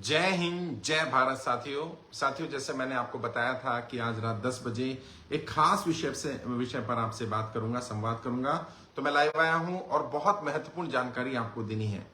जय हिंद, जय भारत। साथियों जैसे मैंने आपको बताया था कि आज रात 10 बजे एक खास विषय पर आपसे बात करूंगा, संवाद करूंगा। तो मैं लाइव आया हूं और बहुत महत्वपूर्ण जानकारी आपको देनी है।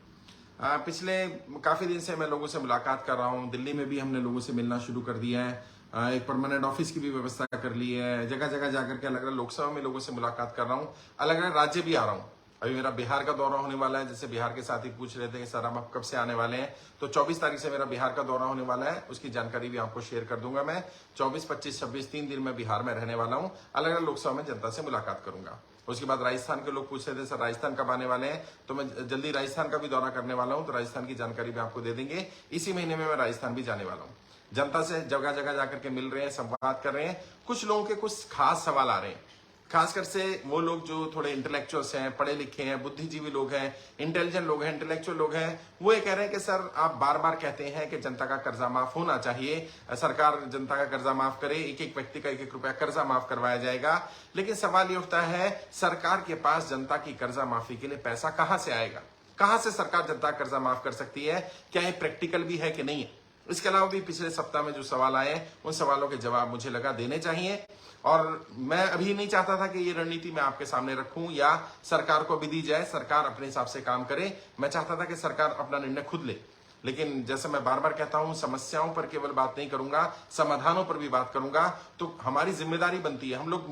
पिछले काफी दिन से मैं लोगों से मुलाकात कर रहा हूं। दिल्ली में भी हमने लोगों से मिलना शुरू कर दिया है। एक परमानेंट ऑफिस की भी व्यवस्था कर ली है। जगह जगह जाकर के अलग अलग लोकसभा में लोगों से मुलाकात कर रहा हूँ। अलग अलग राज्य भी आ रहा हूँ। अभी मेरा बिहार का दौरा होने वाला है। जैसे बिहार के साथी पूछ रहे थे कि सर आप कब से आने वाले हैं, तो 24 तारीख से मेरा बिहार का दौरा होने वाला है। उसकी जानकारी भी आपको शेयर कर दूंगा। मैं 24, 25, 26 3 दिन में बिहार में रहने वाला हूं। अलग अलग लोकसभा में जनता से मुलाकात करूंगा। उसके बाद राजस्थान के लोग पूछ रहे थे सर राजस्थान कब आने वाले हैं, तो मैं जल्दी राजस्थान का भी दौरा करने वाला हूं। तो राजस्थान की जानकारी भी आपको दे देंगे। इसी महीने में मैं राजस्थान भी जाने वाला हूँ। जनता से जगह जगह जाकर के मिल रहे हैं, संवाद कर रहे हैं। कुछ लोगों के कुछ खास सवाल आ रहे हैं, खासकर से वो लोग जो थोड़े इंटेलेक्चुअल्स हैं, पढ़े लिखे हैं, बुद्धिजीवी लोग हैं, इंटेलिजेंट लोग हैं, इंटेलेक्चुअल लोग हैं। वो ये कह रहे हैं कि सर आप बार बार कहते हैं कि जनता का कर्जा माफ होना चाहिए, सरकार जनता का कर्जा माफ करे, एक एक व्यक्ति का 1-1 रुपया कर्जा माफ करवाया जाएगा। लेकिन सवाल ये उठता है, सरकार के पास जनता की कर्जा माफी के लिए पैसा कहां से आएगा? कहां से सरकार जनता का कर्जा माफ कर सकती है? क्या ये प्रैक्टिकल भी है कि नहीं है? इसके अलावा भी पिछले सप्ताह में जो सवाल आए उन सवालों के जवाब मुझे लगा देने चाहिए। और मैं अभी नहीं चाहता था कि ये रणनीति मैं आपके सामने रखूं या सरकार को भी दी जाए, सरकार अपने हिसाब से काम करे। मैं चाहता था कि सरकार अपना निर्णय खुद ले। लेकिन जैसे मैं बार बार कहता हूं, समस्याओं पर केवल बात नहीं करूंगा, समाधानों पर भी बात करूंगा। तो हमारी जिम्मेदारी बनती है। हम लोग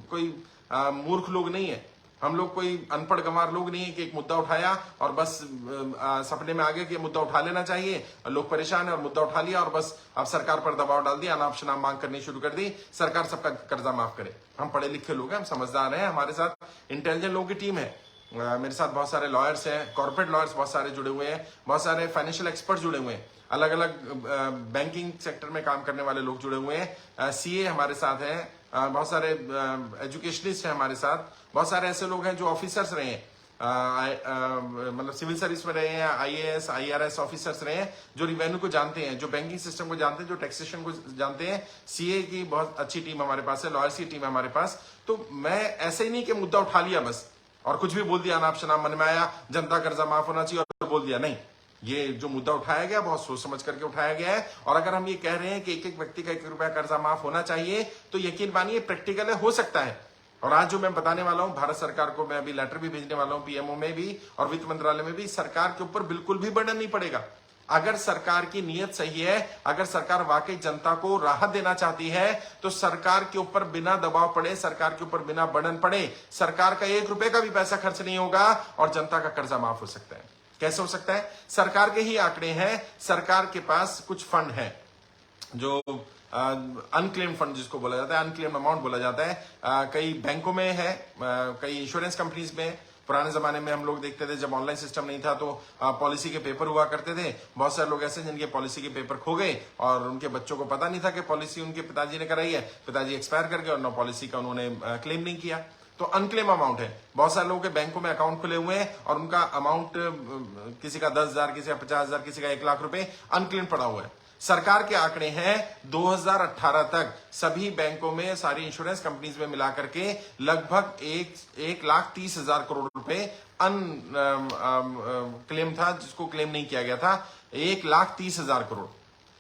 कोई मूर्ख लोग नहीं है, हम लोग कोई अनपढ़ गंवार लोग नहीं है कि एक मुद्दा उठाया और बस सपने में आ गया कि मुद्दा उठा लेना चाहिए। लोग परेशान है और मुद्दा उठा लिया और बस अब सरकार पर दबाव डाल दिया, अनाप शनाप मांग करनी शुरू कर दी, सरकार सबका कर्जा माफ करे। हम पढ़े लिखे लोग हैं, हम समझदार हैं, हमारे साथ इंटेलिजेंट लोगों की टीम है। मेरे साथ बहुत सारे लॉयर्स हैं, कॉर्पोरेट लॉयर्स बहुत सारे जुड़े हुए हैं, बहुत सारे फाइनेंशियल एक्सपर्ट जुड़े हुए हैं, अलग अलग बैंकिंग सेक्टर में काम करने वाले लोग जुड़े हुए हैं, सीए हमारे साथ हैं, बहुत सारे एजुकेशनिस्ट हैं हमारे साथ, बहुत सारे ऐसे लोग हैं जो ऑफिसर्स रहे हैं, मतलब सिविल सर्विस में रहे हैं, आईएएस आईआरएस ऑफिसर्स रहे हैं, जो रिवेन्यू को जानते हैं, जो बैंकिंग सिस्टम को जानते हैं, जो टैक्सेशन को जानते हैं। सीए की बहुत अच्छी टीम हमारे पास है, लॉयर्स की टीम है हमारे पास। तो मैं ऐसे ही नहीं कि मुद्दा उठा लिया बस और कुछ भी बोल दिया, अनाप शनाप मन में आया, जनता कर्जा माफ होना चाहिए और बोल दिया। नहीं, ये जो मुद्दा उठाया गया बहुत सोच समझ करके उठाया गया है। और अगर हम ये कह रहे हैं कि एक एक व्यक्ति का 1 रुपया कर्जा माफ होना चाहिए, तो यकीन मानिए प्रैक्टिकल है, हो सकता है। और आज जो मैं बताने वाला हूं, भारत सरकार को मैं अभी लेटर भी भेजने वाला हूं, पीएमओ में भी और वित्त मंत्रालय में भी। सरकार के ऊपर बिल्कुल भी बर्डन नहीं पड़ेगा। अगर सरकार की नीयत सही है, अगर सरकार वाकई जनता को राहत देना चाहती है, तो सरकार के ऊपर बिना दबाव पड़े, सरकार के ऊपर बिना बर्डन पड़े, सरकार का 1 रुपए का भी पैसा खर्च नहीं होगा और जनता का कर्जा माफ हो सकता है। कैसे हो सकता है? सरकार के ही आंकड़े हैं। सरकार के पास कुछ फंड है जो अनक्लेम्ड फंड जिसको बोला जाता है, अनक्लेम्ड अमाउंट बोला जाता है। कई बैंकों में है, कई इंश्योरेंस कंपनीज में। पुराने जमाने में हम लोग देखते थे, जब ऑनलाइन सिस्टम नहीं था तो पॉलिसी के पेपर हुआ करते थे। बहुत सारे लोग ऐसे जिनके पॉलिसी के पेपर खो गए और उनके बच्चों को पता नहीं था कि पॉलिसी उनके पिताजी ने कराई है, पिताजी एक्सपायर कर गए और न पॉलिसी का उन्होंने क्लेम नहीं किया। तो अनक्लेम अमाउंट है। बहुत सारे लोगों के बैंकों में अकाउंट खुले हुए हैं और उनका अमाउंट किसी का 10,000, किसी का 50,000, किसी का 1 लाख रुपए अनक्लेम पड़ा हुआ है। सरकार के आंकड़े हैं 2018 तक सभी बैंकों में, सारी इंश्योरेंस कंपनीज में मिलाकर के लगभग 1,30,000 करोड़ रुपए क्लेम था, जिसको क्लेम नहीं किया गया था, 1,30,000 करोड़।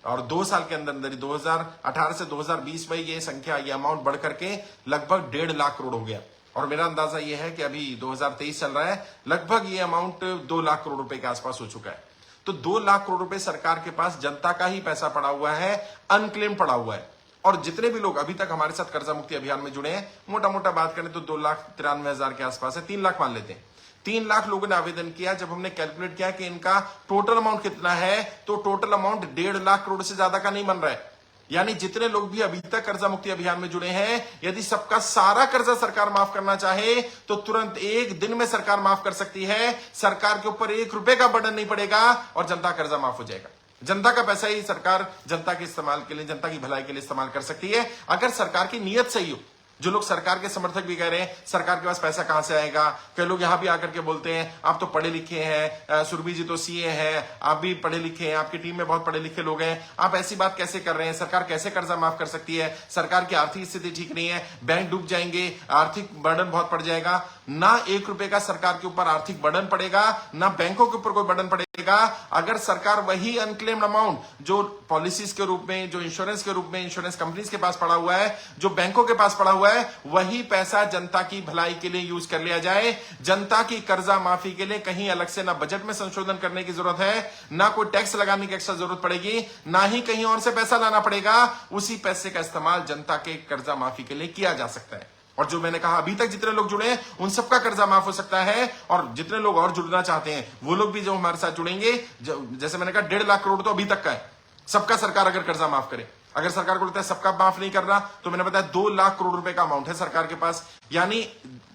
और 2 साल के अंदर अंदर 2018 से 2020 में ये संख्या, ये अमाउंट बढ़ करके लगभग 1.5 लाख करोड़ हो गया। और मेरा अंदाजा ये है कि अभी 2023 चल रहा है, लगभग ये अमाउंट 2 लाख करोड़ रुपए के आसपास हो चुका है। तो 2 लाख करोड़ रुपए सरकार के पास जनता का ही पैसा पड़ा हुआ है, अनक्लेम पड़ा हुआ है। और जितने भी लोग अभी तक हमारे साथ कर्जा मुक्ति अभियान में जुड़े हैं, मोटा मोटा बात करें तो 2,93,000 के आसपास है, 3 लाख मान लेते हैं। 3 लाख लोगों ने आवेदन किया। जब हमने कैलकुलेट किया कि इनका टोटल अमाउंट कितना है, तो टोटल अमाउंट 1.5 लाख करोड़ से ज्यादा का नहीं बन रहा है। यानी जितने लोग भी अभी तक कर्जा मुक्ति अभियान में जुड़े हैं, यदि सबका सारा कर्जा सरकार माफ करना चाहे तो तुरंत 1 दिन में सरकार माफ कर सकती है। सरकार के ऊपर 1 रुपए का बर्डन नहीं पड़ेगा और जनता कर्जा माफ हो जाएगा। जनता का पैसा ही सरकार जनता के इस्तेमाल के लिए, जनता की भलाई के लिए इस्तेमाल कर सकती है, अगर सरकार की नीयत सही हो। जो लोग सरकार के समर्थक भी कह रहे हैं सरकार के पास पैसा कहां से आएगा, कई लोग यहां भी आकर के बोलते हैं आप तो पढ़े लिखे हैं, सुरभि जी तो सीए हैं, आप भी पढ़े लिखे हैं, आपकी टीम में बहुत पढ़े लिखे लोग हैं, आप ऐसी बात कैसे कर रहे हैं, सरकार कैसे कर्जा माफ कर सकती है, सरकार की आर्थिक स्थिति ठीक नहीं है, बैंक डूब जाएंगे, आर्थिक बर्डन बहुत पड़ जाएगा। ना 1 रुपए का सरकार के ऊपर आर्थिक बर्डन पड़ेगा, ना बैंकों के ऊपर कोई बर्डन पड़ेगा। अगर सरकार वही अनक्लेम्ड अमाउंट जो पॉलिसीज के रूप में, जो इंश्योरेंस के रूप में इंश्योरेंस कंपनीज के पास पड़ा हुआ है, जो बैंकों के पास पड़ा हुआ है, वही पैसा जनता की भलाई के लिए यूज कर लिया जाए। जनता की कर्जा माफी के लिए कहीं अलग से ना बजट में संशोधन करने की जरूरत है, ना कोई टैक्स लगाने की एक्स्ट्रा जरूरत पड़ेगी, ना ही कहीं और से पैसा लाना पड़ेगा। उसी पैसे का इस्तेमाल जनता के कर्जा माफी के लिए किया जा सकता है। और जो मैंने कहा, अभी तक जितने लोग जुड़े हैं उन सबका कर्जा माफ हो सकता है, और जितने लोग और जुड़ना चाहते हैं वो लोग भी जो हमारे साथ जुड़ेंगे, जैसे मैंने कहा 1.5 लाख करोड़ तो अभी तक का है। सबका सरकार अगर कर्जा माफ करे, अगर सरकार को लगता है सबका माफ नहीं कर रहा, तो मैंने बताया 2 लाख करोड़ रुपए का अमाउंट है सरकार के पास, यानी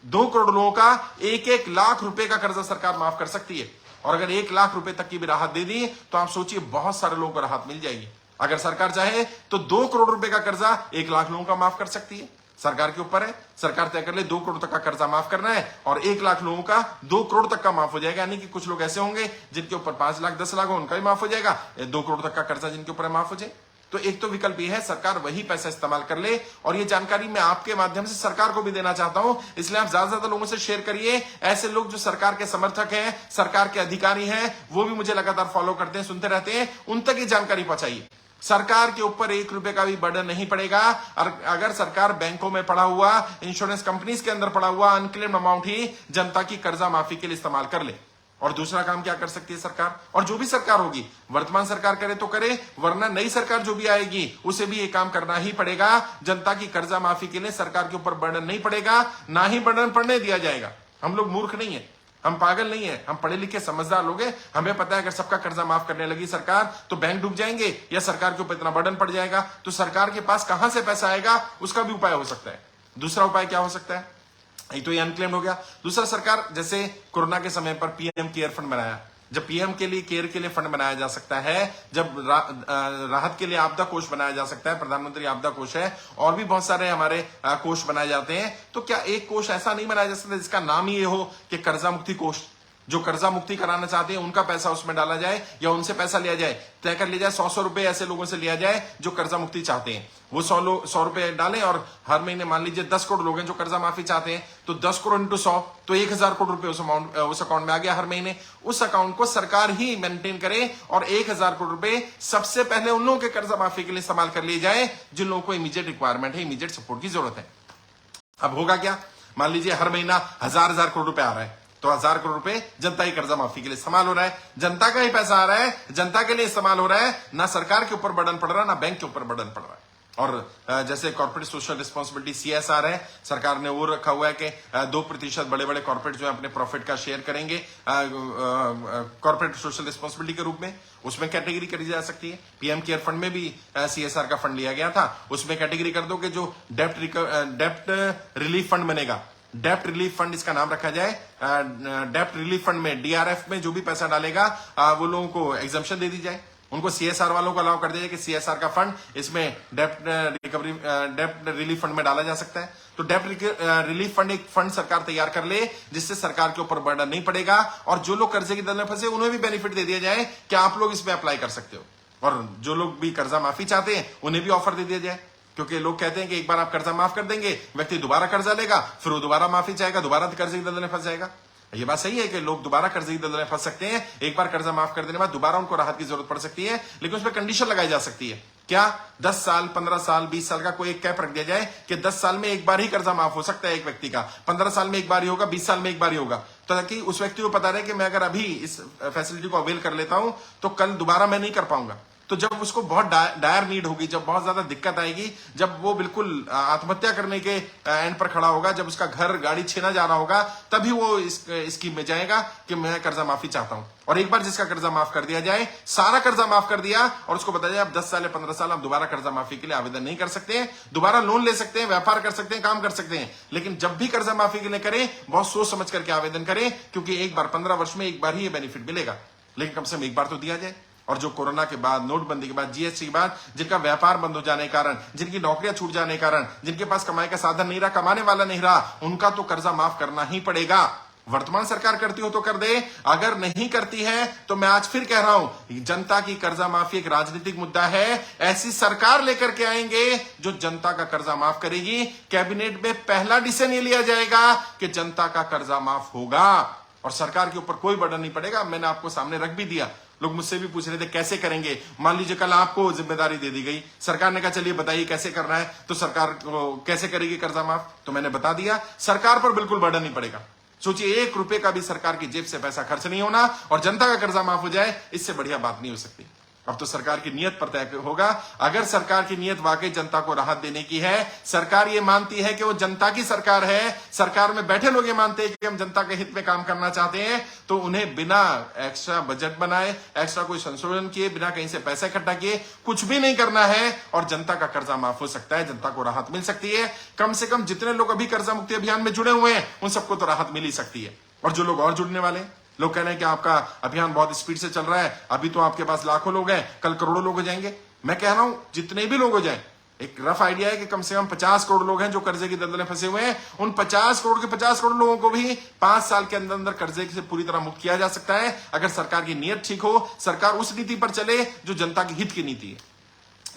2 करोड़ लोगों का 1-1 लाख रुपए का कर्जा सरकार माफ कर सकती है। और अगर 1 लाख रुपए तक की भी राहत दे दी तो आप सोचिए बहुत सारे लोगों को राहत मिल जाएगी। अगर सरकार चाहे तो 2 करोड़ रुपए का कर्जा 1 लाख लोगों का माफ कर सकती है। सरकार के ऊपर है, सरकार तय कर ले 2 करोड़ तक का कर्जा माफ करना है, और 1 लाख लोगों का 2 करोड़ तक का माफ हो जाएगा। यानी कि कुछ लोग ऐसे होंगे जिनके ऊपर 5 लाख 10 लाख हो, उनका भी माफ हो जाएगा। 2 करोड़ तक का कर्जा जिनके ऊपर माफ हो जाए। तो एक तो विकल्प ये है, सरकार वही पैसा इस्तेमाल कर ले। और ये जानकारी मैं आपके माध्यम से सरकार को भी देना चाहता हूं, इसलिए आप ज्यादा से ज्यादा लोगों से शेयर करिए। ऐसे लोग जो सरकार के समर्थक हैं, सरकार के अधिकारी हैं, वो भी मुझे लगातार फॉलो करते हैं, सुनते रहते हैं, उन तक ये जानकारी पहुंचाइए। सरकार के ऊपर 1 रुपए का भी बर्डन नहीं पड़ेगा। और अगर सरकार बैंकों में पड़ा हुआ, इंश्योरेंस कंपनीज के अंदर पड़ा हुआ अनक्लेम्ड अमाउंट ही जनता की कर्जा माफी के लिए इस्तेमाल कर ले। और दूसरा काम क्या कर सकती है सरकार, और जो भी सरकार होगी, वर्तमान सरकार करे तो करे, वरना नई सरकार जो भी आएगी उसे भी ये काम करना ही पड़ेगा। जनता की कर्जा माफी के लिए सरकार के ऊपर बर्डन नहीं पड़ेगा, ना ही बर्डन पड़ने दिया जाएगा। हम लोग मूर्ख नहीं है, हम पागल नहीं है, हम पढ़े लिखे समझदार लोग हैं। हमें पता है अगर सबका कर्जा माफ करने लगी सरकार तो बैंक डूब जाएंगे, या सरकार के ऊपर इतना बर्डन पड़ जाएगा, तो सरकार के पास कहां से पैसा आएगा, उसका भी उपाय हो सकता है। दूसरा उपाय क्या हो सकता है, एक तो ये अनक्लेम्ड हो गया। दूसरा, सरकार जैसे कोरोना के समय पर पीएम केयर फंड बनाया, जब पीएम के लिए केयर के लिए फंड बनाया जा सकता है, जब राहत के लिए आपदा कोष बनाया जा सकता है, प्रधानमंत्री आपदा कोष है, और भी बहुत सारे हमारे कोष बनाए जाते हैं, तो क्या एक कोष ऐसा नहीं बनाया जा सकता जिसका नाम ही ये हो कि कर्जा मुक्ति कोष? जो कर्जा मुक्ति कराना चाहते हैं उनका पैसा उसमें डाला जाए, या उनसे पैसा लिया जाए, तय कर लिया जाए 100 रुपए ऐसे लोगों से लिया जाए जो कर्जा मुक्ति चाहते हैं। वो 100 रुपए डालें, और हर महीने मान लीजिए 10 करोड़ लोग हैं जो कर्जा माफी चाहते हैं, तो 10 करोड़ इंटू 100 तो 1000 करोड़ रुपए उस अकाउंट में आ गया हर महीने। उस अकाउंट को सरकार ही मेंटेन करे, और 1000 करोड़ रुपए सबसे पहले उन लोगों के कर्जा माफी के लिए इस्तेमाल कर लिए जाए जिन लोगों को इमीडिएट रिक्वायरमेंट है, इमीडिएट सपोर्ट की जरूरत है। अब होगा क्या, मान लीजिए हर महीना 1000 करोड़ रुपए आ रहा है, तो 1000 करोड़ रुपए जनता की कर्जा माफी के लिए इस्तेमाल हो रहा है, जनता का ही पैसा आ रहा है, जनता के लिए इस्तेमाल हो रहा है, ना सरकार के ऊपर बर्डन पड़ रहा है, ना बैंक के ऊपर बर्डन पड़ रहा है। और जैसे कॉर्पोरेट सोशल रिस्पांसिबिलिटी CSR है, सरकार ने वो रखा हुआ है कि 2% बड़े बड़े कॉर्पोरेट जो है अपने प्रॉफिट का शेयर करेंगे कॉर्पोरेट सोशल रिस्पांसिबिलिटी के रूप में, उसमें कैटेगरी करी जा सकती है। पीएम केयर फंड में भी CSR का फंड लिया गया था, उसमें कैटेगरी कर दो कि जो डेप्ट रिलीफ फंड बनेगा, डेप्ट रिलीफ फंड इसका नाम रखा जाए। डेप्ट रिलीफ फंड में DRF में जो भी पैसा डालेगा वो लोगों को एग्जम्पशन दे दी जाए, उनको CSR वालों को अलाउ कर दिया जाए कि CSR का फंड इसमें डेप्ट रिलीफ फंड में डाला जा सकता है। तो डेप्ट रिलीफ फंड एक फंड सरकार तैयार कर ले जिससे सरकार के ऊपर बर्डन नहीं पड़ेगा, और जो लोग कर्जे की दल में फंसे उन्हें भी बेनिफिट दे दिया जाए कि आप लोग इसमें अप्लाई कर सकते हो, और जो लोग भी कर्जा माफी चाहते हैं उन्हें भी ऑफर दे दिया जाए। क्योंकि लोग कहते हैं कि एक बार आप कर्जा माफ कर देंगे, व्यक्ति दोबारा कर्जा लेगा, फिर वो दोबारा माफी चाहेगा, दोबारा कर्जे की दलदल में फंस जाएगा। ये बात सही है कि लोग दोबारा कर्जे की दलदल में फंस सकते हैं, एक बार कर्जा माफ कर देने के बाद दोबारा उनको राहत की जरूरत पड़ सकती है, लेकिन उसमें कंडीशन लगाई जा सकती है। क्या 10 साल, 15 साल, 20 साल का कोई एक कैप रख दिया जाए कि 10 साल में एक बार ही कर्जा माफ हो सकता है एक व्यक्ति का, 15 साल में एक बार ही होगा, 20 साल में एक बार ही होगा, ताकि उस व्यक्ति को पता रहे कि मैं अगर अभी इस फैसिलिटी को अवेल कर लेता हूं तो कल दोबारा मैं नहीं कर पाऊंगा। तो जब उसको बहुत डायर नीड होगी, जब बहुत ज्यादा दिक्कत आएगी, जब वो बिल्कुल आत्महत्या करने के एंड पर खड़ा होगा, जब उसका घर गाड़ी छीना जा रहा होगा, तभी वो इस स्कीम में जाएगा कि मैं कर्जा माफी चाहता हूं। और एक बार जिसका कर्जा माफ कर दिया जाए, सारा कर्जा माफ कर दिया, और उसको बताया जाए आप 10 साल या 15 साल आप दोबारा कर्जा माफी के लिए आवेदन नहीं कर सकते हैं, दोबारा लोन ले सकते हैं, व्यापार कर सकते हैं, काम कर सकते हैं, लेकिन जब भी कर्जा माफी के लिए करें बहुत सोच समझ करके आवेदन करें, क्योंकि एक बार 15 वर्ष में एक बार ही ये बेनिफिट मिलेगा, लेकिन कम से कम एक बार तो दिया जाए। और जो कोरोना के बाद, नोटबंदी के बाद, GST के बाद जिनका व्यापार बंद हो जाने के कारण, जिनकी नौकरियां छूट जाने के कारण, जिनके पास कमाई का साधन नहीं रहा, कमाने वाला नहीं रहा, उनका तो कर्जा माफ करना ही पड़ेगा, वर्तमान सरकार करती हो तो कर दे, अगर नहीं करती है तो मैं आज फिर कह रहा हूं, जनता की कर्जा माफी एक राजनीतिक मुद्दा है। ऐसी सरकार लेकर के आएंगे जो जनता का कर्जा माफ करेगी। कैबिनेट में पहला डिसीजन ये लिया जाएगा कि जनता का कर्जा माफ होगा और सरकार के ऊपर कोई बर्डन नहीं पड़ेगा। मैंने आपको सामने रख भी दिया। लोग मुझसे भी पूछ रहे थे कैसे करेंगे। मान लीजिए कल आपको जिम्मेदारी दे दी गई, सरकार ने कहा चलिए बताइए कैसे करना है, तो सरकार कैसे करेगी कर्जा माफ? तो मैंने बता दिया, सरकार पर बिल्कुल बर्डन नहीं पड़ेगा। सोचिए, 1 रुपए का भी सरकार की जेब से पैसा खर्च नहीं होना और जनता का कर्जा माफ हो जाए, इससे बढ़िया बात नहीं हो सकती। अब तो सरकार की नियत पर तय होगा। अगर सरकार की नियत वाकई जनता को राहत देने की है, सरकार ये मानती है कि वो जनता की सरकार है, सरकार में बैठे लोग ये मानते हैं कि हम जनता के हित में काम करना चाहते हैं, तो उन्हें बिना एक्स्ट्रा बजट बनाए, एक्स्ट्रा कोई संशोधन किए, बिना कहीं से पैसा इकट्ठा किए कुछ भी नहीं करना है और जनता का कर्जा माफ हो सकता है, जनता को राहत मिल सकती है। कम से कम जितने लोग अभी कर्जा मुक्ति अभियान में जुड़े हुए हैं उन सबको तो राहत मिल ही सकती है। और जो लोग और जुड़ने वाले हैं, लोग कह रहे हैं कि आपका अभियान बहुत स्पीड से चल रहा है, अभी तो आपके पास लाखों लोग हैं, कल करोड़ों लोग हो जाएंगे। मैं कह रहा हूं जितने भी लोग हो जाएं, एक रफ आइडिया है कि कम से कम 50 करोड़ लोग हैं जो कर्जे की दलदल में फंसे हुए हैं। उन 50 करोड़ के 50 करोड़ लोगों को भी 5 साल के अंदर अंदर कर्जे से पूरी तरह मुक्त किया जा सकता है, अगर सरकार की नीयत ठीक हो, सरकार उस नीति पर चले जो जनता की हित की नीति है।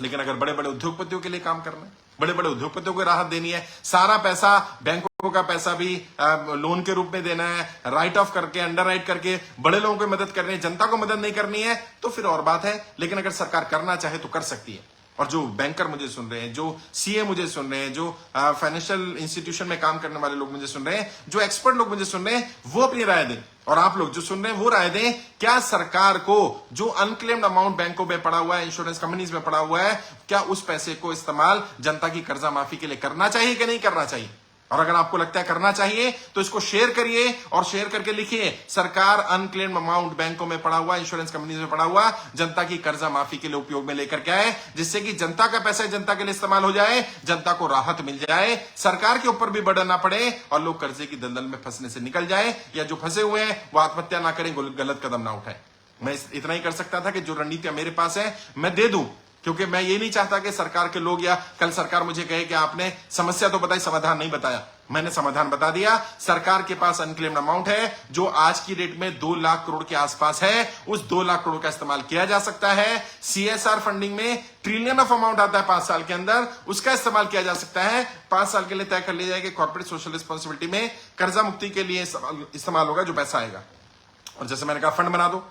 लेकिन अगर बड़े बड़े उद्योगपतियों के लिए काम करना है, बड़े बड़े उद्योगपतियों को राहत देनी है, सारा पैसा बैंकों का पैसा भी लोन के रूप में देना है, राइट ऑफ करके, अंडर राइट करके बड़े लोगों को मदद करनी है, जनता को मदद नहीं करनी है, तो फिर और बात है। लेकिन अगर सरकार करना चाहे तो कर सकती है। और जो बैंकर मुझे सुन रहे हैं, जो सीए मुझे सुन रहे हैं, जो फाइनेंशियल इंस्टीट्यूशन में काम करने वाले लोग मुझे सुन रहे हैं, जो एक्सपर्ट लोग मुझे सुन रहे हैं, वो अपनी राय दें। और आप लोग जो सुन रहे हैं वो राय दें, क्या सरकार को जो अनक्लेम्ड अमाउंट बैंकों में पड़ा हुआ है, इंश्योरेंस कंपनीज में पड़ा हुआ है, क्या उस पैसे को इस्तेमाल जनता की कर्जा माफी के लिए करना चाहिए कि नहीं करना चाहिए? और अगर आपको लगता है करना चाहिए तो इसको शेयर करिए और शेयर करके लिखिए, सरकार अनक्लेम्ड अमाउंट बैंकों में पड़ा हुआ, इंश्योरेंस कंपनीज में पड़ा हुआ जनता की कर्जा माफी के लिए उपयोग में लेकर के आए, जिससे कि जनता का पैसा जनता के लिए इस्तेमाल हो जाए, जनता को राहत मिल जाए, सरकार के ऊपर भी बर्डन ना पड़े और लोग कर्जे की दलदल में फंसने से निकल जाए, या जो फंसे हुए हैं वो आत्महत्या ना करें, गलत कदम ना उठाएं। मैं इतना ही कर सकता था कि जो रणनीतियां मेरे पास है मैं दे दूं, क्योंकि मैं ये नहीं चाहता कि सरकार के लोग या कल सरकार मुझे कहे कि आपने समस्या तो बताई, समाधान नहीं बताया। मैंने समाधान बता दिया। सरकार के पास अनक्लेम्ड अमाउंट है जो आज की डेट में 2 लाख करोड़ के आसपास है, उस 2 लाख करोड़ का इस्तेमाल किया जा सकता है। सीएसआर फंडिंग में ट्रिलियन ऑफ अमाउंट आता है 5 साल के अंदर, उसका इस्तेमाल किया जा सकता है। 5 साल के लिए तय कर लिया जाएगा कॉर्पोरेट सोशल रिस्पॉन्सिबिलिटी में कर्जा मुक्ति के लिए इस्तेमाल होगा जो पैसा आएगा। और जैसे मैंने कहा फंड बना दो,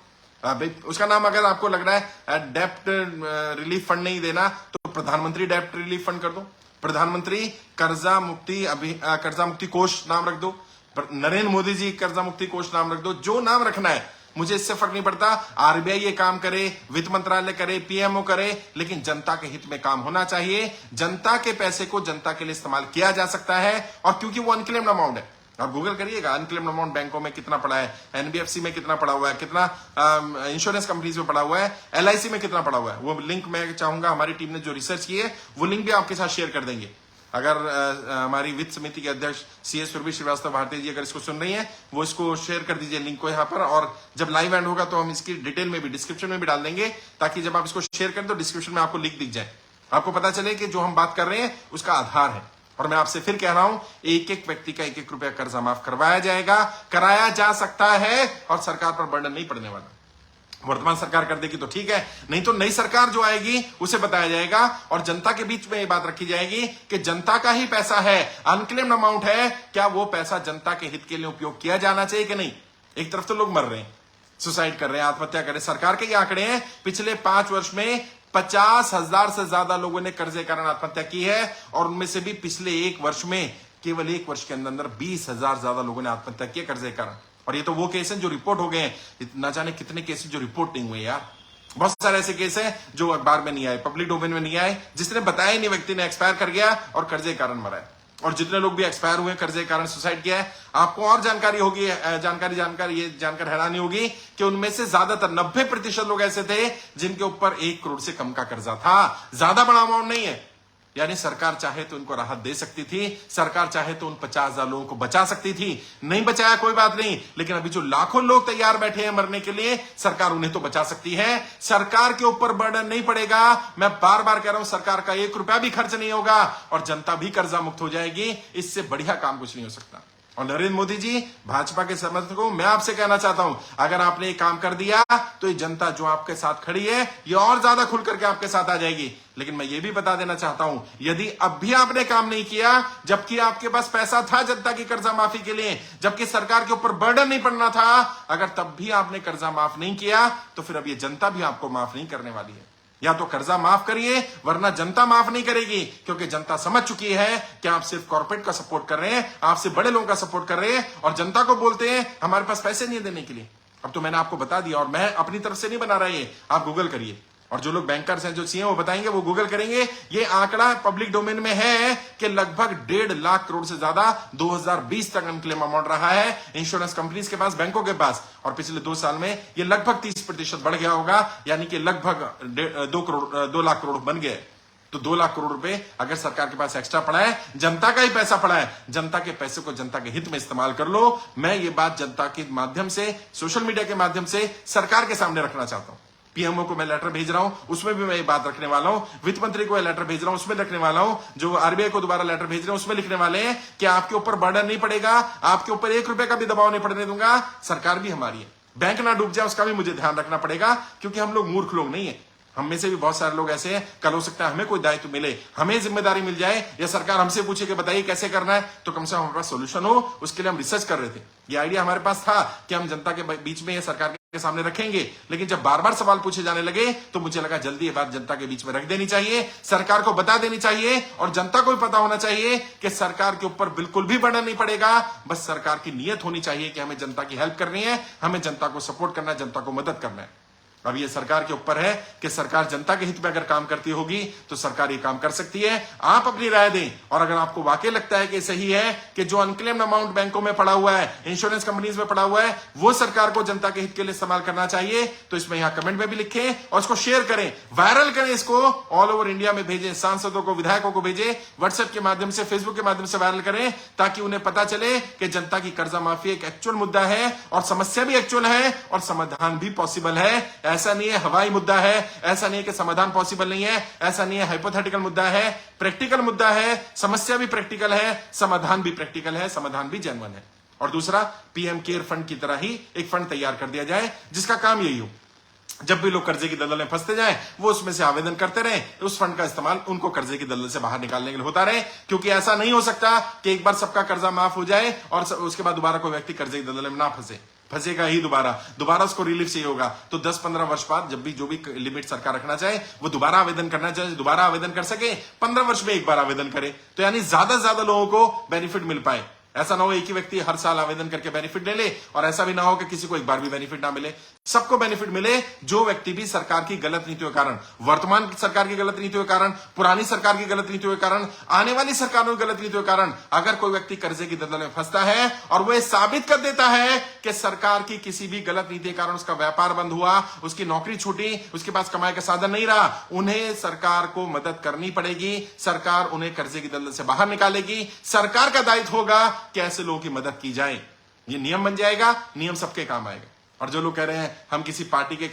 उसका नाम अगर आपको लग रहा है डेप्ट रिलीफ फंड नहीं देना तो प्रधानमंत्री डेप्ट रिलीफ फंड कर दो, प्रधानमंत्री कर्जा मुक्ति कोष नाम रख दो, नरेंद्र मोदी जी कर्जा मुक्ति कोष नाम रख दो, जो नाम रखना है, मुझे इससे फर्क नहीं पड़ता। आरबीआई ये काम करे, वित्त मंत्रालय करे, पीएमओ करे, लेकिन जनता के हित में काम होना चाहिए। जनता के पैसे को जनता के लिए इस्तेमाल किया जा सकता है, और क्योंकि वो अनक्लेम्ड अमाउंट है, आप गूगल करिएगा अनक्लेम्ड अमाउंट बैंकों में कितना पड़ा है, एनबीएफसी में कितना पड़ा हुआ है, कितना इंश्योरेंस कंपनीज में पड़ा हुआ है, एलआईसी में कितना पड़ा हुआ है, वो लिंक मैं चाहूंगा हमारी टीम ने जो रिसर्च की है वो लिंक भी आपके साथ शेयर कर देंगे। अगर हमारी वित्त समिति के अध्यक्ष सीएस सुरभि श्रीवास्तव भारती जी अगर इसको सुन रही हैं, वो इसको शेयर कर दीजिए लिंक को यहाँ पर, और जब लाइव एंड होगा तो हम इसकी डिटेल में भी डिस्क्रिप्शन में भी डाल देंगे, ताकि जब आप इसको शेयर करें तो डिस्क्रिप्शन में आपको लिंक दिख जाए, आपको पता चले कि जो हम बात कर रहे हैं उसका आधार है। और मैं आपसे फिर कह रहा हूं, एक एक व्यक्ति का 1-1 रुपया कर्जा माफ करवाया जाएगा, कराया जा सकता है, और सरकार पर बर्डन नहीं पड़ने वाला। वर्तमान सरकार कर देगी तो ठीक है, नहीं तो नई सरकार जो आएगी उसे बताया जाएगा और जनता के बीच में ये बात रखी जाएगी कि जनता का ही पैसा है, अनक्लेम्ड अमाउंट है, क्या वो पैसा जनता के हित के लिए उपयोग किया जाना चाहिए कि नहीं। एक तरफ तो लोग मर रहे हैं, सुसाइड कर रहे हैं, आत्महत्या कर रहे हैं, सरकार के ये आंकड़े हैं पिछले 5 वर्ष में 50,000 से ज्यादा लोगों ने कर्जे के कारण आत्महत्या की है, और उनमें से भी पिछले 1 वर्ष में, केवल 1 वर्ष के अंदर 20,000 ज्यादा लोगों ने आत्महत्या की कर्जे के कारण। और ये तो वो केस हैं जो रिपोर्ट हो गए हैं, ना जाने कितने केस जो रिपोर्ट नहीं हुए यार। बहुत सारे ऐसे केस हैं जो अखबार में नहीं आए, पब्लिक डोमेन में नहीं आए, जिसने बताया नहीं, व्यक्ति ने एक्सपायर कर गया और कर्जे के कारण मरा है। और जितने लोग भी एक्सपायर हुए कर्जे के कारण सुसाइड किया है, आपको और जानकारी होगी, ये जानकर हैरानी होगी कि उनमें से ज्यादातर 90% लोग ऐसे थे जिनके ऊपर 1 करोड़ से कम का कर्जा था। ज्यादा बड़ा अमाउंट नहीं है, यानी सरकार चाहे तो उनको राहत दे सकती थी, सरकार चाहे तो उन 50,000 लोगों को बचा सकती थी। नहीं बचाया कोई बात नहीं, लेकिन अभी जो लाखों लोग तैयार बैठे हैं मरने के लिए, सरकार उन्हें तो बचा सकती है। सरकार के ऊपर बर्डन नहीं पड़ेगा। मैं बार बार कह रहा हूं, सरकार का 1 रुपया भी खर्च नहीं होगा और जनता भी कर्जा मुक्त हो जाएगी। इससे बढ़िया काम कुछ नहीं हो सकता। और नरेंद्र मोदी जी, भाजपा के समर्थकों, मैं आपसे कहना चाहता हूं, अगर आपने ये काम कर दिया तो ये जनता जो आपके साथ खड़ी है ये और ज्यादा खुल करके आपके साथ आ जाएगी। लेकिन मैं ये भी बता देना चाहता हूं, यदि अब भी आपने काम नहीं किया, जबकि आपके पास पैसा था जनता की कर्जा माफी के लिए, जबकि सरकार के ऊपर बर्डन नहीं पड़ना था, अगर तब भी आपने कर्जा माफ नहीं किया तो फिर अब ये जनता भी आपको माफ नहीं करने वाली है। या तो कर्जा माफ करिए, वरना जनता माफ नहीं करेगी, क्योंकि जनता समझ चुकी है कि आप सिर्फ कॉर्पोरेट का सपोर्ट कर रहे हैं, आपसे बड़े लोगों का सपोर्ट कर रहे हैं, और जनता को बोलते हैं हमारे पास पैसे नहीं है देने के लिए। अब तो मैंने आपको बता दिया, और मैं अपनी तरफ से नहीं बना रहा है, आप गूगल करिए, और जो लोग बैंकर्स हैं, जो सीएम वो बताएंगे, वो गूगल करेंगे। ये आंकड़ा पब्लिक डोमेन में है कि लगभग 1.5 लाख करोड़ से ज्यादा 2020 तक अनक्लेम अमाउंट रहा है इंश्योरेंस कंपनीज के पास, बैंकों के पास, और पिछले 2 साल में ये लगभग 30% बढ़ गया होगा, यानी कि लगभग 2 लाख करोड़ बन गए। तो 2 लाख करोड़ रुपए अगर सरकार के पास एक्स्ट्रा पड़ा है, जनता का ही पैसा पड़ा है, जनता के पैसे को जनता के हित में इस्तेमाल कर लो। मैं ये बात जनता के माध्यम से, सोशल मीडिया के माध्यम से सरकार के सामने रखना चाहता हूं। पीएमओ को मैं लेटर भेज रहा हूं, उसमें भी मैं ये बात रखने वाला हूं। वित्त मंत्री को लेटर भेज रहा हूं, उसमें रखने वाला हूं। जो आरबीआई को दोबारा लेटर भेज रहे हैं, उसमें लिखने वाले हैं कि आपके ऊपर बर्डन नहीं पड़ेगा, आपके ऊपर 1 रुपए का भी दबाव नहीं पड़ने दूंगा। सरकार भी हमारी है, बैंक ना डूब जाए उसका भी मुझे ध्यान रखना पड़ेगा, क्योंकि हम लोग मूर्ख लोग नहीं है। हम में से भी बहुत सारे लोग ऐसे हैं, कल हो सकता है हमें कोई दायित्व मिले, हमें जिम्मेदारी मिल जाए, या सरकार हमसे पूछे कि बताइए कैसे करना है, तो कम से कम हमारे पास सोल्यूशन हो। उसके लिए हम रिसर्च कर रहे थे, ये आइडिया हमारे पास था कि हम जनता के बीच में ये सरकार के सामने रखेंगे। लेकिन जब बार बार सवाल पूछे जाने लगे तो मुझे लगा जल्दी ये बात जनता के बीच में रख देनी चाहिए, सरकार को बता देनी चाहिए, और जनता को भी पता होना चाहिए कि सरकार के ऊपर बिल्कुल भी बर्डन नहीं पड़ेगा। बस सरकार की नीयत होनी चाहिए कि हमें जनता की हेल्प करनी है, हमें जनता को सपोर्ट करना है, जनता को मदद करना है। अब ये सरकार के ऊपर है कि सरकार जनता के हित में अगर काम करती होगी तो सरकार ये काम कर सकती है। आप अपनी राय दें, और अगर आपको वाकई लगता है कि सही है कि जो अनक्लेम्ड अमाउंट बैंकों में पड़ा हुआ है, इंश्योरेंस कंपनीज में पड़ा हुआ है, वो सरकार को जनता के हित के लिए इस्तेमाल करना चाहिए, तो इसमें यहां कमेंट में भी लिखें और इसको शेयर करें, वायरल करें, इसको ऑल ओवर इंडिया में भेजें, सांसदों को, विधायकों को भेजें, व्हाट्सएप के माध्यम से, फेसबुक के माध्यम से वायरल करें, ताकि उन्हें पता चले कि जनता की कर्जा माफी एक एक्चुअल मुद्दा है, और समस्या भी एक्चुअल है, और समाधान भी पॉसिबल है। ऐसा नहीं है हवाई मुद्दा है, ऐसा नहीं है कि समाधान पॉसिबल नहीं है, ऐसा नहीं है हाइपोथेटिकल मुद्दा है, प्रैक्टिकल मुद्दा है, समस्या भी प्रैक्टिकल है, समाधान भी प्रैक्टिकल है, समाधान भी जेन्युइन है। और दूसरा, पीएम केयर फंड की तरह ही एक फंड तैयार कर दिया जाए, जिसका काम यही हो, जब भी लोग कर्जे की दलदल में फंसते जाएं, वो उसमें से आवेदन करते रहे, उस फंड का इस्तेमाल उनको कर्जे की दलदल से बाहर निकालने के लिए होता रहे। क्योंकि ऐसा नहीं हो सकता कि एक बार सबका कर्जा माफ हो जाए और उसके बाद दोबारा कोई व्यक्ति कर्जे की दलदल में ना फंसेगा ही, दोबारा उसको रिलीफ चाहिए होगा। तो 10-15 वर्ष बाद जब भी जो भी लिमिट सरकार रखना चाहे, वो दोबारा आवेदन करना चाहे, दोबारा आवेदन कर सके, 15 वर्ष में एक बार आवेदन करे, तो यानी ज्यादा से ज्यादा लोगों को बेनिफिट मिल पाए। ऐसा ना हो एक ही व्यक्ति हर साल आवेदन करके बेनिफिट ले ले, और ऐसा भी ना हो कि किसी को एक बार भी बेनिफिट ना मिले। सबको बेनिफिट मिले, जो व्यक्ति भी सरकार की गलत नीतियों के कारण, वर्तमान सरकार की गलत नीतियों के कारण, पुरानी सरकार की गलत नीतियों के कारण, आने वाली सरकारों की गलत नीतियों के कारण, अगर कोई व्यक्ति कर्जे की दलदल में फंसता है और वो साबित कर देता है कि सरकार की किसी भी गलत नीति के कारण उसका व्यापार बंद हुआ, उसकी नौकरी छूटी, उसके पास कमाई का साधन नहीं रहा, उन्हें सरकार को मदद करनी पड़ेगी, सरकार उन्हें कर्जे की दलदल से बाहर निकालेगी। सरकार का दायित्व होगा कि ऐसे लोगों की मदद की जाए। ये नियम बन जाएगा, नियम सबके काम आएगा। और जो लोग कह रहे हैं हम किसी पार्टी के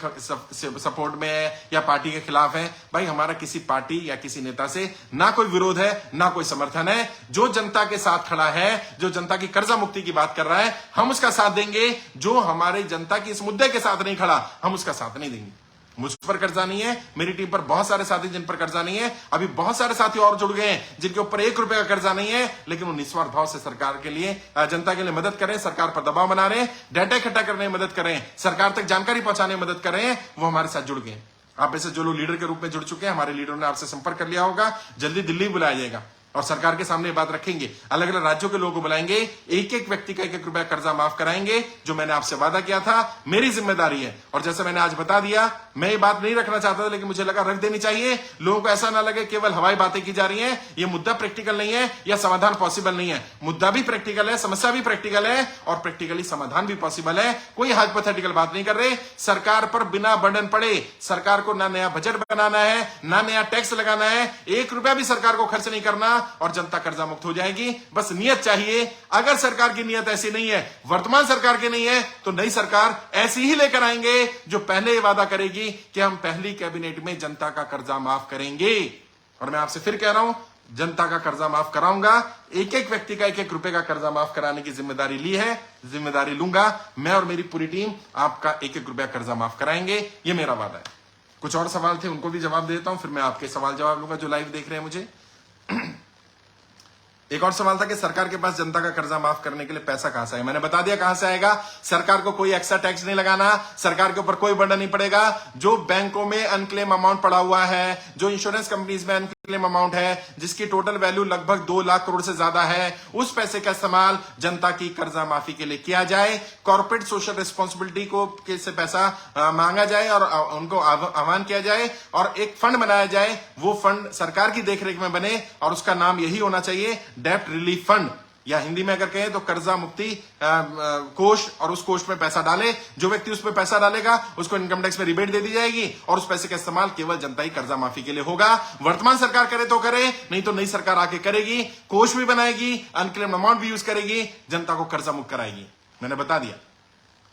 सपोर्ट में है या पार्टी के खिलाफ है, भाई हमारा किसी पार्टी या किसी नेता से ना कोई विरोध है, ना कोई समर्थन है। जो जनता के साथ खड़ा है, जो जनता की कर्जा मुक्ति की बात कर रहा है, हम उसका साथ देंगे। जो हमारे जनता की इस मुद्दे के साथ नहीं खड़ा, हम उसका साथ नहीं देंगे। मुझ पर कर्जा नहीं है, मेरी टीम पर बहुत सारे साथी जिन पर कर्जा नहीं है, अभी बहुत सारे साथी और जुड़ गए हैं जिनके ऊपर 1 रुपए का कर्जा नहीं है, लेकिन वो निस्वार्थ भाव से सरकार के लिए, जनता के लिए मदद करें, सरकार पर दबाव बना रहे हैं, डाटा इकट्ठा करने में मदद करें, सरकार तक जानकारी पहुंचाने में मदद करें, वो हमारे साथ जुड़ गए। आप ऐसे जो लोग लीडर के रूप में जुड़ चुके हैं, हमारे लीडरों ने आपसे संपर्क कर लिया होगा, जल्दी दिल्ली बुलाया जाएगा और सरकार के सामने बात रखेंगे। अलग अलग राज्यों के लोगों को बुलाएंगे, एक एक व्यक्ति का 1-1 रुपया कर्जा माफ कराएंगे, जो मैंने आपसे वादा किया था, मेरी जिम्मेदारी है। और जैसे मैंने आज बता दिया, मैं ये बात नहीं रखना चाहता था, लेकिन मुझे लगा रख देनी चाहिए। लोगों को ऐसा ना लगे केवल हवाई बातें की जा रही हैं, ये मुद्दा प्रैक्टिकल नहीं है या समाधान पॉसिबल नहीं है। मुद्दा भी प्रैक्टिकल है, समस्या भी प्रैक्टिकल है, और प्रैक्टिकली समाधान भी पॉसिबल है। कोई हाइपोथेटिकल बात नहीं कर रहे। सरकार पर बिना बर्डन पड़े, सरकार को ना नया बजट बनाना है, ना नया टैक्स लगाना है, 1 रुपया भी सरकार को खर्च नहीं करना, और जनता कर्जा मुक्त हो जाएगी। बस नियत चाहिए। अगर सरकार की नियत ऐसी नहीं है, वर्तमान सरकार की नहीं है, तो नई सरकार ऐसी ही लेकर आएंगे, जो पहले ये वादा करेगी कि हम पहली कैबिनेट में जनता का कर्जा माफ करेंगे। और मैं आपसे फिर कह रहा हूं, जनता का कर्जा माफ कराऊंगा। एक एक व्यक्ति का एक एक रुपए का कर्जा माफ कराने की जिम्मेदारी ली है, जिम्मेदारी लूंगा मैं और मेरी पूरी टीम। आपका एक एक रुपया कर्जा माफ कराएंगे, ये मेरा वादा है। कुछ और सवाल थे, उनको भी जवाब देता हूं, फिर मैं आपके सवाल जवाब लूंगा जो लाइव देख रहे हैं मुझे। एक और सवाल था कि सरकार के पास जनता का कर्जा माफ करने के लिए पैसा कहां से आएगा। मैंने बता दिया कहां से आएगा। सरकार को कोई एक्स्ट्रा टैक्स नहीं लगाना, सरकार के ऊपर कोई बर्डन नहीं पड़ेगा। जो बैंकों में अनक्लेम अमाउंट पड़ा हुआ है, जो इंश्योरेंस कंपनीज में अनक्लेम अमाउंट है, जिसकी टोटल वैल्यू लगभग 2 लाख करोड़ से ज्यादा है, उस पैसे का इस्तेमाल जनता की कर्जा माफी के लिए किया जाए। कॉर्पोरेट सोशल रिस्पॉन्सिबिलिटी को से पैसा मांगा जाए और उनको आह्वान किया जाए और एक फंड बनाया जाए। वो फंड सरकार की देखरेख में बने और उसका नाम यही होना चाहिए, डेब्ट रिलीफ फंड, या हिंदी में अगर कहें तो कर्जा मुक्ति कोष। और उस कोष में पैसा डाले, जो व्यक्ति उसमें पैसा डालेगा उसको इनकम टैक्स में रिबेट दे दी जाएगी और उस पैसे का इस्तेमाल केवल जनता ही कर्जा माफी के लिए होगा। वर्तमान सरकार करे तो करे, नहीं तो नई सरकार आके करेगी, कोष भी बनाएगी, अनक्लेम्ड अमाउंट भी यूज करेगी, जनता को कर्जा मुक्त कराएगी। मैंने बता दिया।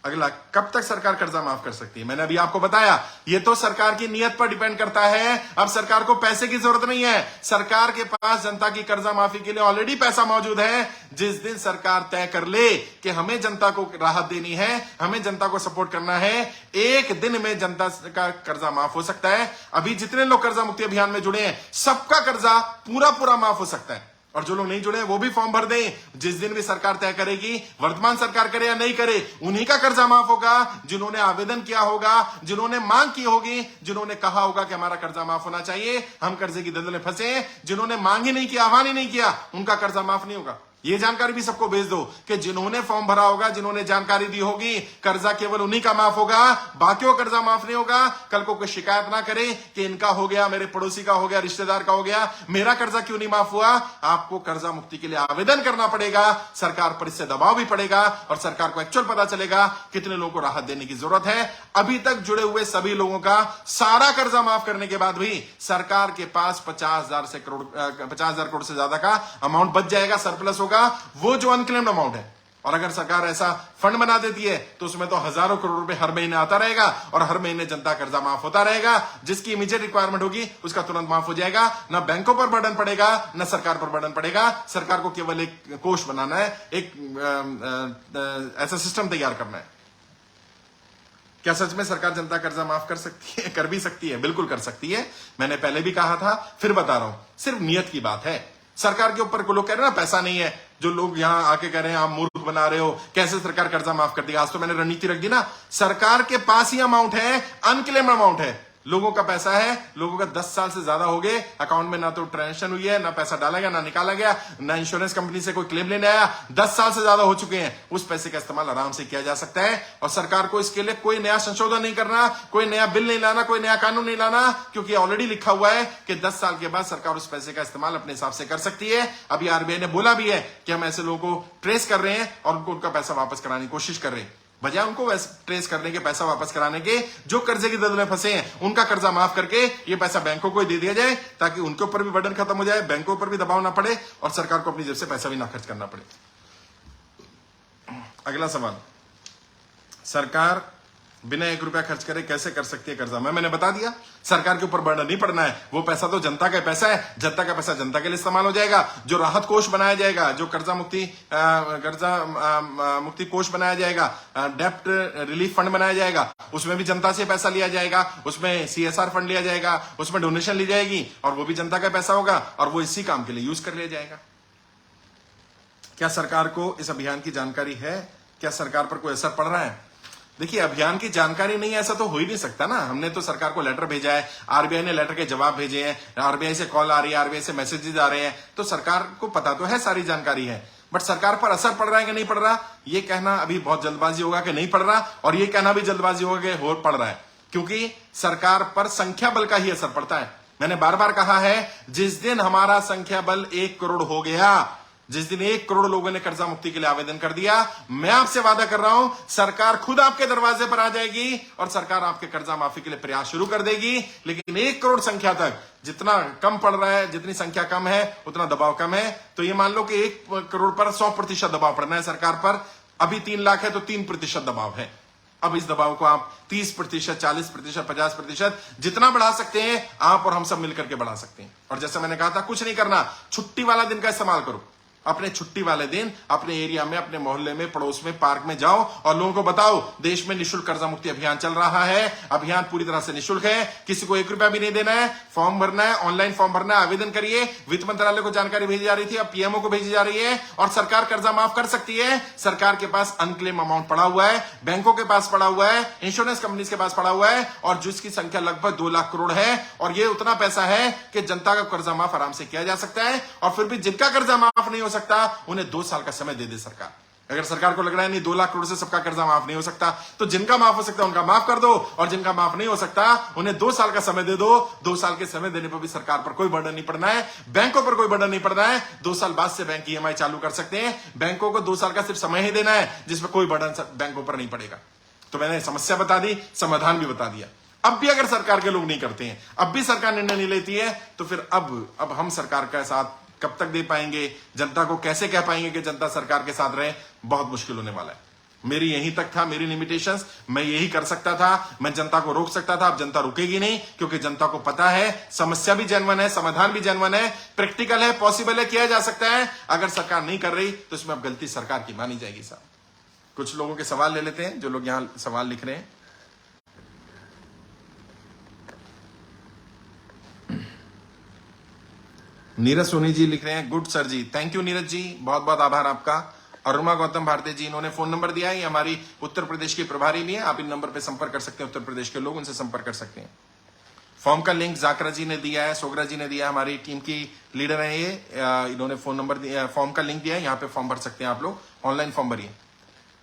अगला, कब तक सरकार कर्जा माफ कर सकती है। मैंने अभी आपको बताया, ये तो सरकार की नीयत पर डिपेंड करता है। अब सरकार को पैसे की जरूरत नहीं है, सरकार के पास जनता की कर्जा माफी के लिए ऑलरेडी पैसा मौजूद है। जिस दिन सरकार तय कर ले कि हमें जनता को राहत देनी है, हमें जनता को सपोर्ट करना है, एक दिन में जनता का कर्जा माफ हो सकता है। अभी जितने लोग कर्जा मुक्ति अभियान में जुड़े हैं, सबका कर्जा पूरा माफ हो सकता है। और जो लोग नहीं जुड़े वो भी फॉर्म भर दें। जिस दिन भी सरकार तय करेगी, वर्तमान सरकार करे या नहीं करे, उन्हीं का कर्जा माफ होगा जिन्होंने आवेदन किया होगा, जिन्होंने मांग की होगी, जिन्होंने कहा होगा कि हमारा कर्जा माफ होना चाहिए, हम कर्जे की दलदल में फंसे। जिन्होंने मांग ही नहीं किया, आह्वान ही नहीं किया, उनका कर्जा माफ नहीं होगा। ये जानकारी भी सबको भेज दो कि जिन्होंने फॉर्म भरा होगा, जिन्होंने जानकारी दी होगी, कर्जा केवल उन्हीं का माफ होगा, बाकियों का कर्जा माफ नहीं होगा। कल को कोई शिकायत ना करे कि इनका हो गया, मेरे पड़ोसी का हो गया, रिश्तेदार का हो गया, मेरा कर्जा क्यों नहीं माफ हुआ। आपको कर्जा मुक्ति के लिए आवेदन करना पड़ेगा, सरकार पर इससे दबाव भी पड़ेगा और सरकार को एक्चुअल पता चलेगा कितने लोगों को राहत देने की जरूरत है। अभी तक जुड़े हुए सभी लोगों का सारा कर्जा माफ करने के बाद भी सरकार के पास 50,000 करोड़ से ज्यादा का अमाउंट बच जाएगा, सरप्लस होगा, वो जो अनक्लेम्ड अमाउंट है। और अगर सरकार ऐसा फंड बना देती है तो उसमें तो हजारों करोड़ रुपए हर महीने आता रहेगा और हर महीने जनता कर्जा माफ होता रहेगा। जिसकी इमीडिएट रिक्वायरमेंट होगी उसका तुरंत माफ हो जाएगा। ना बैंकों पर बर्डन पड़ेगा, ना सरकार पर बर्डन पड़ेगा। सरकार को केवल एक कोष बनाना है, एक ऐसा सिस्टम तैयार करना है। क्या सच में सरकार जनता कर्जा माफ कर सकती है? कर भी सकती है, बिल्कुल कर सकती है। मैंने पहले भी कहा था, फिर बता रहा हूं, सिर्फ नियत की बात है। सरकार के ऊपर को लोग कह रहे हैं ना पैसा नहीं है, जो लोग यहां आके कह रहे हैं आप मूर्ख बना रहे हो, कैसे सरकार कर्जा माफ कर देगी। आज तो मैंने रणनीति रख दी ना, सरकार के पास ही अमाउंट है, अनक्लेम्ड अमाउंट है, लोगों का पैसा है। लोगों का 10 साल से ज्यादा हो गए, अकाउंट में ना तो ट्रांजेक्शन हुई है, ना पैसा डाला गया, ना निकाला गया, ना इंश्योरेंस कंपनी से कोई क्लेम लेने आया। 10 साल से ज्यादा हो चुके हैं। उस पैसे का इस्तेमाल आराम से किया जा सकता है और सरकार को इसके लिए कोई नया संशोधन नहीं करना, कोई नया बिल नहीं लाना, कोई नया कानून नहीं लाना, क्योंकि ऑलरेडी लिखा हुआ है कि 10 साल के बाद सरकार उस पैसे का इस्तेमाल अपने हिसाब से कर सकती है। अभी आरबीआई ने बोला भी है कि हम ऐसे लोगों को ट्रेस कर रहे हैं और उनको उनका पैसा वापस कराने की कोशिश कर रहे हैं। बजाय उनको ट्रेस करने के, पैसा वापस कराने के, जो कर्जे की दलदल में फंसे हैं उनका कर्जा माफ करके ये पैसा बैंकों को ही दे दिया जाए, ताकि उनके ऊपर भी बर्डन खत्म हो जाए, बैंकों पर भी दबाव ना पड़े और सरकार को अपनी जेब से पैसा भी ना खर्च करना पड़े। अगला सवाल, सरकार बिना 1 रुपया खर्च करे कैसे कर सकती है कर्जा। मैंने बता दिया, सरकार के ऊपर बर्डन नहीं पड़ना है। वो पैसा तो जनता का पैसा है, जनता का पैसा जनता के लिए इस्तेमाल हो जाएगा। जो राहत कोष बनाया जाएगा, जो कर्जा मुक्ति कोष बनाया जाएगा, डेब्ट रिलीफ फंड बनाया जाएगा, उसमें भी जनता से पैसा लिया जाएगा, उसमें CSR फंड लिया जाएगा, उसमें डोनेशन ली जाएगी और वो भी जनता का पैसा होगा और वो इसी काम के लिए यूज कर लिया जाएगा। क्या सरकार को इस अभियान की जानकारी है? क्या सरकार पर कोई असर पड़ रहा है? देखिए, अभियान की जानकारी नहीं है ऐसा तो हो ही नहीं सकता ना। हमने तो सरकार को लेटर भेजा है, आरबीआई ने लेटर के जवाब भेजे हैं, आरबीआई से कॉल आ रही है, आरबीआई से मैसेजेस आ रहे हैं, तो सरकार को पता तो है, सारी जानकारी है। बट सरकार पर असर पड़ रहा है कि नहीं पड़ रहा, ये कहना अभी बहुत जल्दबाजी होगा कि नहीं पड़ रहा, और ये कहना भी जल्दबाजी होगा कि हो पड़ रहा है, क्योंकि सरकार पर संख्या बल का ही असर पड़ता है। मैंने बार बार कहा है, जिस दिन हमारा संख्या बल 1 करोड़ हो गया, जिस दिन 1 करोड़ लोगों ने कर्जा मुक्ति के लिए आवेदन कर दिया, मैं आपसे वादा कर रहा हूं, सरकार खुद आपके दरवाजे पर आ जाएगी और सरकार आपके कर्जा माफी के लिए प्रयास शुरू कर देगी। लेकिन 1 करोड़ संख्या तक जितना कम पड़ रहा है, जितनी संख्या कम है उतना दबाव कम है। तो ये मान लो कि 1 करोड़ पर 100% दबाव पड़ना है सरकार पर। अभी 3 लाख है तो 3% दबाव है। अब इस दबाव को आप 30%, 40%, 50% जितना बढ़ा सकते हैं आप और हम सब मिलकर के बढ़ा सकते हैं। और जैसे मैंने कहा था, कुछ नहीं करना, छुट्टी वाला दिन का इस्तेमाल करो। अपने छुट्टी वाले दिन अपने एरिया में, अपने मोहल्ले में, पड़ोस में, पार्क में जाओ और लोगों को बताओ देश में निःशुल्क कर्जा मुक्ति अभियान चल रहा है। अभियान पूरी तरह से निःशुल्क है, किसी को 1 रुपया भी नहीं देना है। फॉर्म भरना है, ऑनलाइन फॉर्म भरना है, आवेदन करिए। वित्त मंत्रालय को जानकारी भेजी जा रही थी, अब पीएमओ को भेजी जा रही है और सरकार कर्जा माफ कर सकती है। सरकार के पास अनक्लेम अमाउंट पड़ा हुआ है, बैंकों के पास पड़ा हुआ है, इंश्योरेंस कंपनीज के पास पड़ा हुआ है और जिसकी संख्या लगभग 2 लाख करोड़ है। और ये उतना पैसा है कि जनता का कर्जा माफ आराम से किया जा सकता है। और फिर भी जिनका कर्जा माफ नहीं हो सकता उन्हें 2 साल का समय दे दे सरकार। अगर सरकार को लग रहा है नहीं 2 लाख करोड़ से सबका कर्जा माफ नहीं हो सकता, तो जिनका माफ हो सकता है उनका माफ कर दो और जिनका माफ नहीं हो सकता उन्हें 2 साल का समय दे दो। 2 साल के समय देने पर भी सरकार पर कोई बर्डन नहीं पड़ना है, बैंकों पर कोई बर्डन नहीं पड़ना है। 2 साल बाद से बैंक ईएमआई चालू कर सकते हैं। बैंकों को 2 साल का सिर्फ समय ही देना है जिसमें कोई बर्डन बैंकों पर नहीं पड़ेगा। तो मैंने समस्या बता दी, समाधान भी बता दिया। अब भी अगर सरकार के लोग नहीं करते हैं, अब भी सरकार निर्णय नहीं लेती है, तो फिर अब हम सरकार का साथ कब तक दे पाएंगे? जनता को कैसे कह पाएंगे कि जनता सरकार के साथ रहे? बहुत मुश्किल होने वाला है। मेरी यहीं तक था, मेरी लिमिटेशंस, मैं यही कर सकता था, मैं जनता को रोक सकता था। अब जनता रुकेगी नहीं, क्योंकि जनता को पता है समस्या भी जेन्युइन है, समाधान भी जेन्युइन है, प्रैक्टिकल है, पॉसिबल है, किया जा सकता है। अगर सरकार नहीं कर रही तो इसमें अब गलती सरकार की मानी जाएगी। साहब, कुछ लोगों के सवाल ले लेते हैं, जो लोग यहां सवाल लिख रहे हैं। नीरज सोनी जी लिख रहे हैं, good sir ji. Thank you Neeraj ji, बहुत बहुत आभार आपका। अरुमा गौतम भारती जी, इन्होंने फोन नंबर दिया है, ये हमारी उत्तर प्रदेश की प्रभारी भी है। आप इन नंबर पे संपर्क कर सकते हैं, उत्तर प्रदेश के लोग उनसे संपर्क कर सकते हैं। फॉर्म का लिंक जाकरा जी ने दिया है, सोगरा जी ने दिया, हमारी टीम की लीडर है ये, इन्होंने फोन नंबर दिया, फॉर्म का लिंक दिया है, यहाँ पे फॉर्म भर सकते हैं आप लोग, ऑनलाइन फॉर्म भरिए।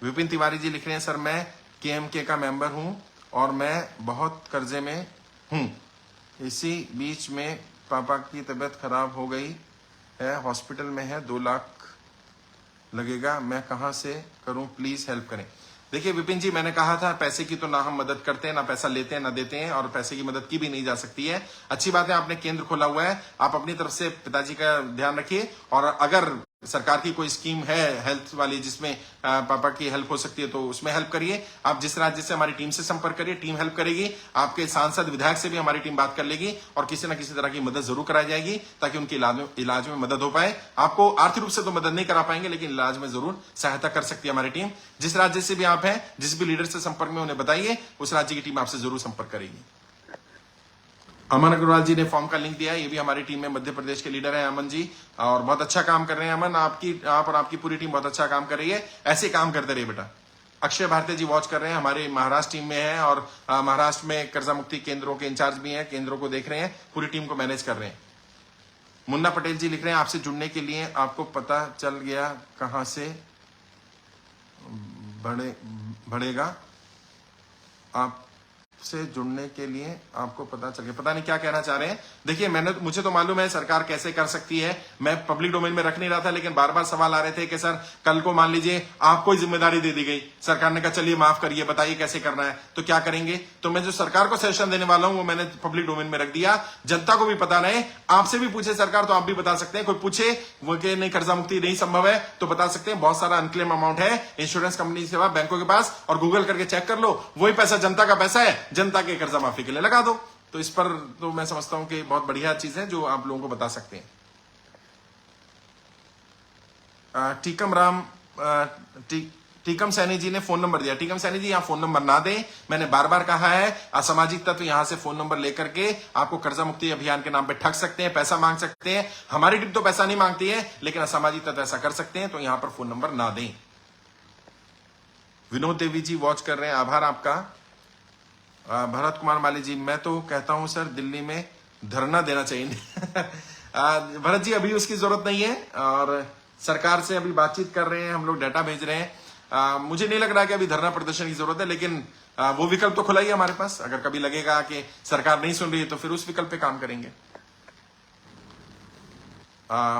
विपिन तिवारी जी लिख रहे हैं, सर मैं KMK का मेंबर हूं और मैं बहुत कर्जे में हूं। इसी बीच में पापा की तबीयत खराब हो गई है, हॉस्पिटल में है, 2 लाख लगेगा, मैं कहां से करूं, प्लीज हेल्प करें। देखिए विपिन जी, मैंने कहा था पैसे की तो ना हम मदद करते हैं, ना पैसा लेते हैं, ना देते हैं, और पैसे की मदद की भी नहीं जा सकती है। अच्छी बात है आपने केंद्र खोला हुआ है, आप अपनी तरफ से पिताजी का ध्यान रखिए। और अगर सरकार की कोई स्कीम है हेल्थ वाली जिसमें पापा की हेल्प हो सकती है तो उसमें हेल्प करिए। आप जिस राज्य से हमारी टीम से संपर्क करिए, टीम हेल्प करेगी। आपके सांसद विधायक से भी हमारी टीम बात कर लेगी और किसी न किसी तरह की मदद जरूर कराई जाएगी ताकि उनके इलाज में मदद हो पाए। आपको आर्थिक रूप से तो मदद नहीं करा पाएंगे, लेकिन इलाज में जरूर सहायता कर सकती है हमारी टीम। जिस राज्य से भी आप हैं, जिस भी लीडर से संपर्क में उन्हें बताइए, उस राज्य की टीम आपसे जरूर संपर्क करेगी। अमन अग्रवाल जी ने फॉर्म का लिंक दिया है, ये भी हमारी टीम में मध्य प्रदेश के लीडर हैं अमन जी, और बहुत अच्छा काम कर रहे हैं अमन। आप और आपकी पूरी टीम बहुत अच्छा काम कर रही है, ऐसे काम करते रहिए बेटा। अक्षय भारती जी वॉच कर रहे हैं, हमारे महाराष्ट्र टीम में है और महाराष्ट्र में कर्जा मुक्ति केंद्रों के इंचार्ज भी हैं, केंद्रों को देख रहे हैं, पूरी टीम को मैनेज कर रहे हैं। मुन्ना पटेल जी लिख रहे हैं, आपसे जुड़ने के लिए आपको पता चल गया कहां से बढ़ेगा, आपसे जुड़ने के लिए आपको पता चल गया। पता नहीं क्या कहना चाह रहे हैं। देखिए मुझे तो मालूम है सरकार कैसे कर सकती है, मैं पब्लिक डोमेन में रख नहीं रहा था, लेकिन बार बार सवाल आ रहे थे कि सर कल को मान लीजिए आपको जिम्मेदारी दे दी गई, सरकार ने कहा चलिए माफ करिए, बताइए कैसे करना है, तो क्या करेंगे। तो मैं जो सरकार को सजेशन देने वाला हूं वो मैंने पब्लिक डोमेन में रख दिया, जनता को भी पता रहे। आपसे भी पूछे सरकार तो आप भी बता सकते हैं, कोई पूछे वो कि नहीं कर्जा मुक्ति नहीं संभव है तो बता सकते हैं। बहुत सारा अनक्लेम अमाउंट है इंश्योरेंस कंपनी से, बैंकों के पास, और गूगल करके चेक कर लो, वही पैसा जनता का पैसा है, जनता के कर्जा माफी के लिए लगा दो। तो इस पर तो मैं समझता हूं कि बहुत बढ़िया चीज है जो आप लोगों को बता सकते हैं। टीकम सैनी जी ने फोन नंबर दिया। टीकम सैनी जी, यहां फोन नंबर ना दें, मैंने बार बार कहा है। असामाजिक तत्व यहां से फोन नंबर लेकर के आपको कर्जा मुक्ति अभियान के नाम पे ठग सकते हैं, पैसा मांग सकते हैं। हमारी टीम तो पैसा नहीं मांगती है, लेकिन असामाजिक तत्व ऐसा कर सकते हैं, तो यहां पर फोन नंबर ना दें। विनोद देवी जी वॉच कर रहे हैं, आभार आपका। भरत कुमार माली जी, मैं तो कहता हूं सर दिल्ली में धरना देना चाहिए। भरत जी, अभी उसकी जरूरत नहीं है और सरकार से अभी बातचीत कर रहे हैं, हम लोग डाटा भेज रहे हैं। मुझे नहीं लग रहा कि अभी धरना प्रदर्शन की जरूरत है, लेकिन वो विकल्प तो खुला ही है हमारे पास। अगर कभी लगेगा कि सरकार नहीं सुन रही है तो फिर उस विकल्प पे काम करेंगे।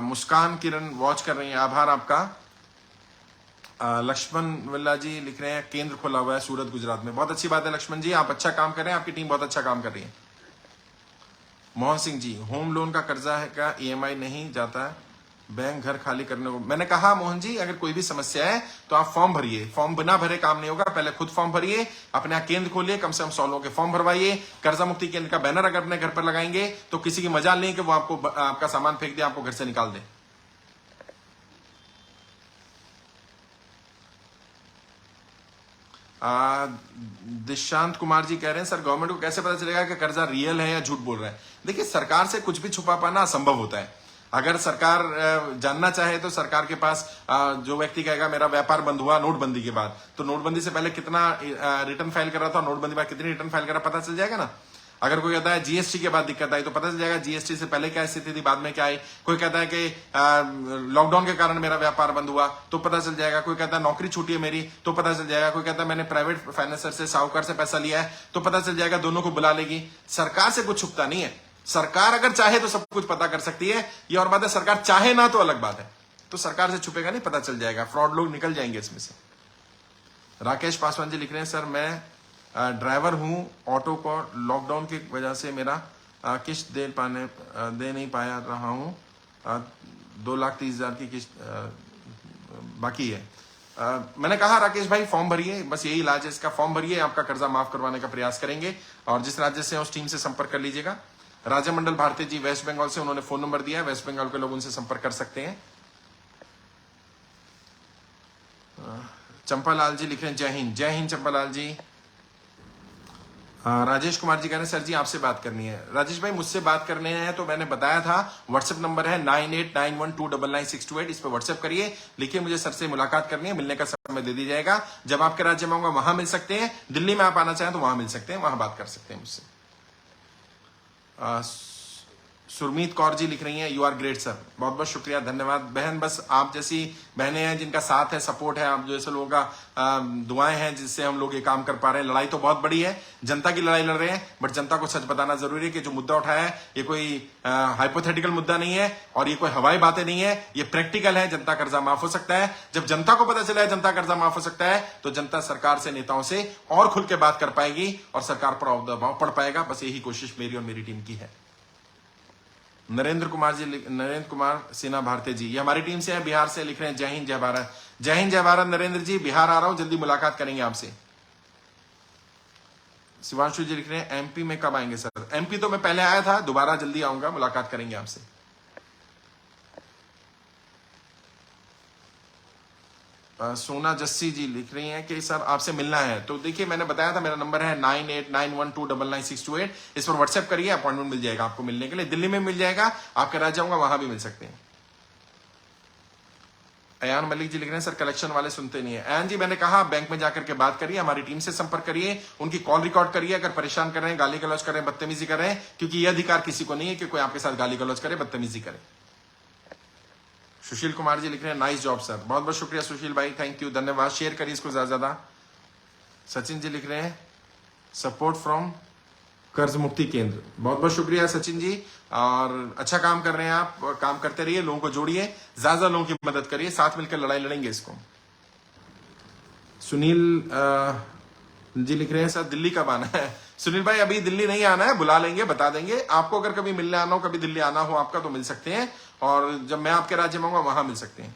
मुस्कान किरण वॉच कर रही है, आभार आपका। लक्ष्मण विल्ला जी लिख रहे हैं, केंद्र खोला हुआ है सूरत गुजरात में। बहुत अच्छी बात है लक्ष्मण जी, आप अच्छा काम कर रहे हैं, आपकी टीम बहुत अच्छा काम कर रही है। मोहन सिंह जी, होम लोन का कर्जा है का EMI नहीं जाता है, बैंक घर खाली करने को मैंने कहा मोहन जी, अगर कोई भी समस्या है तो आप फॉर्म भरिए। फॉर्म बिना भरे काम नहीं होगा। पहले खुद फॉर्म भरिए, अपने यहाँ केंद्र खोलिए, कम से कम 100 लोगों के फॉर्म भरवाइए। कर्जा मुक्ति केंद्र का बैनर अगर अपने घर पर लगाएंगे तो किसी की मजाल नहीं कि वो आपको आपका सामान फेंक दे, आपको घर से निकाल दे। दिशांत कुमार जी कह रहे हैं सर गवर्नमेंट को कैसे पता चलेगा कि कर्जा रियल है या झूठ बोल रहा है? देखिए, सरकार से कुछ भी छुपा पाना असंभव होता है। अगर सरकार जानना चाहे तो सरकार के पास जो व्यक्ति कहेगा मेरा व्यापार बंद हुआ नोटबंदी के बाद, तो नोटबंदी से पहले कितना रिटर्न फाइल कर रहा था, नोटबंदी बाद कितनी रिटर्न फाइल कर रहा, पता चल जाएगा ना। अगर कोई कहता है जीएसटी के बाद दिक्कत आई तो पता चल जाएगा जीएसटी से पहले क्या स्थिति थी, बाद में क्या आई। कोई कहता है कि लॉकडाउन के कारण मेरा व्यापार बंद हुआ तो पता चल जाएगा। कोई कहता है नौकरी छूटी है मेरी तो पता चल जाएगा। कोई कहता है मैंने प्राइवेट फाइनेंसर से, साहूकार से पैसा लिया है तो पता चल जाएगा। दोनों को बुला लेगी। सरकार से कुछ छुपता नहीं है। सरकार अगर चाहे तो सब कुछ पता कर सकती है। ये और बात है, सरकार चाहे ना तो अलग बात है। तो सरकार से छुपेगा नहीं, पता चल जाएगा। फ्रॉड लोग निकल जाएंगे इसमें से। राकेश पासवान जी लिख रहे हैं सर मैं ड्राइवर हूं, ऑटो को लॉकडाउन की वजह से मेरा किस्त दे नहीं पाया रहा हूं। 2,30,000 की किस्त बाकी है। मैंने कहा राकेश भाई फॉर्म भरिए, बस यही इलाज है इसका। फॉर्म भरिए, आपका कर्जा माफ करवाने का प्रयास करेंगे। और जिस राज्य से उस टीम से संपर्क कर लीजिएगा। राजा मंडल भारती जी वेस्ट बंगाल से, उन्होंने फोन नंबर दिया है। वेस्ट बंगाल के लोग उनसे संपर्क कर सकते हैं। चंपालाल जी लिख रहे हैं जय हिंद। जय हिंद चंपालाल जी। राजेश कुमार जी कह रहे हैं सर जी आपसे बात करनी है। राजेश भाई मुझसे बात करने हैं तो मैंने बताया था, व्हाट्सएप नंबर है 9891299628। इस पर व्हाट्सएप करिए, लिखिए मुझे सर से मुलाकात करनी है। मिलने का समय दे दी जाएगा। जब आपके राज्य में आऊंगा वहां मिल सकते हैं। दिल्ली में आप आना चाहें तो वहां मिल सकते हैं, वहां बात कर सकते हैं मुझसे। सुरमीत कौर जी लिख रही हैं यू आर ग्रेट सर। बहुत बहुत शुक्रिया, धन्यवाद बहन। बस आप जैसी बहनें हैं जिनका साथ है, सपोर्ट है, आप जैसे लोगों का दुआएं हैं जिससे हम लोग ये काम कर पा रहे हैं। लड़ाई तो बहुत बड़ी है, जनता की लड़ाई लड़ रहे हैं, बट जनता को सच बताना जरूरी है कि जो मुद्दा उठाया है ये कोई हाइपोथेटिकल मुद्दा नहीं है और ये कोई हवाई बातें नहीं है, ये प्रैक्टिकल है। जनता कर्जा माफ हो सकता है। जब जनता को पता चला है जनता कर्जा माफ हो सकता है तो जनता सरकार से, नेताओं से और खुल के बात कर पाएगी और सरकार पर दबाव पड़ पाएगा। बस यही कोशिश मेरी और मेरी टीम की है। नरेंद्र कुमार सिन्हा भारती जी, ये हमारी टीम से है, बिहार से, लिख रहे हैं जय हिंद जय भारत। जय हिंद जय भारत नरेंद्र जी, बिहार आ रहा हूं, जल्दी मुलाकात करेंगे आपसे। शिवांशु जी लिख रहे हैं एमपी में कब आएंगे सर? एमपी तो मैं पहले आया था, दोबारा जल्दी आऊंगा, मुलाकात करेंगे आपसे। सोना जस्सी जी लिख रही हैं कि सर आपसे मिलना है। तो देखिए मैंने बताया था मेरा नंबर है 9891299628। इस पर व्हाट्सएप करिए, अपॉइंटमेंट मिल जाएगा आपको मिलने के लिए। दिल्ली में मिल जाएगा, आपके राज्य जाऊंगा वहां भी मिल सकते हैं। अयान मलिक जी लिख रहे हैं सर कलेक्शन वाले सुनते नहीं है। अयान जी मैंने कहा बैंक में जाकर के बात करिए, हमारी टीम से संपर्क करिए, उनकी कॉल रिकॉर्ड करिए। अगर परेशान कर रहे हैं, गाली गलौज कर रहे हैं, बदतमीजी कर रहे हैं, क्योंकि यह अधिकार किसी को नहीं है कि कोई आपके साथ गाली गलौज करे, बदतमीजी करे। सुशील कुमार जी लिख रहे हैं नाइस जॉब सर। बहुत बहुत शुक्रिया सुशील भाई, थैंक यू, धन्यवाद। शेयर करिए इसको ज्यादा ज्यादा। सचिन जी लिख रहे हैं सपोर्ट फ्रॉम कर्ज मुक्ति केंद्र। बहुत बहुत शुक्रिया सचिन जी, और अच्छा काम कर रहे हैं आप। काम करते रहिए, लोगों को जोड़िए, ज्यादा लोगों की मदद करिए, साथ मिलकर लड़ाई लड़ेंगे इसको। सुनील जी लिख रहे हैं सर दिल्ली कब आना है? सुनील भाई अभी दिल्ली नहीं आना है, बुला लेंगे, बता देंगे आपको। अगर कभी मिलने आना हो, कभी दिल्ली आना हो आपका तो मिल सकते हैं, और जब मैं आपके राज्य में आऊंगा वहां मिल सकते हैं।